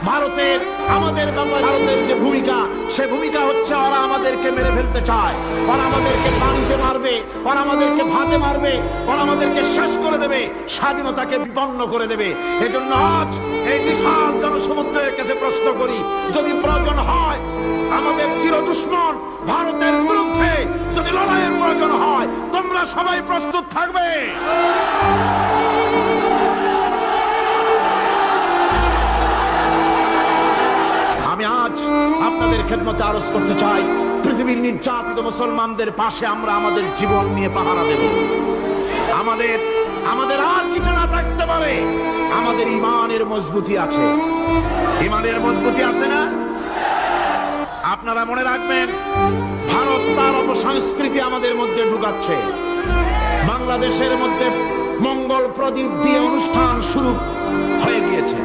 ভারতের আমাদের ভারতের যে ভূমিকা, সে ভূমিকা হচ্ছে ওরা আমাদেরকে মেরে ফেলতে চায়, ওরা আমাদেরকে পানিতে মারবে, ওরা আমাদেরকে ভাতে মারবে, ওরা আমাদেরকে শেষ করে দেবে, স্বাধীনতাকে বিপন্ন করে দেবে। এজন্য আজ এই বিশাল জনসমুদ্রের কাছে প্রশ্ন করি, যদি প্রয়োজন হয় আমাদের চির দুশ্মন ভারতের বিরুদ্ধে যদি লড়াইয়ের প্রয়োজন হয়, তোমরা সবাই প্রস্তুত থাকবে? আমি আজ আপনাদের খেদমতে আরজ করতে চাই, পৃথিবীর নির্যাতিত মুসলমানদের পাশে আমরা আমাদের জীবন নিয়ে পাহারা দেব। আমাদের আর কিছু না থাকতে পারে, আমাদের ইমানের মজবুতি আছে। ইমানের মজবুতি আছে না? আপনারা মনে রাখবেন, ভারত তার অপসংস্কৃতি আমাদের মধ্যে ঢুকাচ্ছে। বাংলাদেশের মধ্যে মঙ্গল প্রদীপ দিয়ে অনুষ্ঠান শুরু হয়ে গিয়েছে।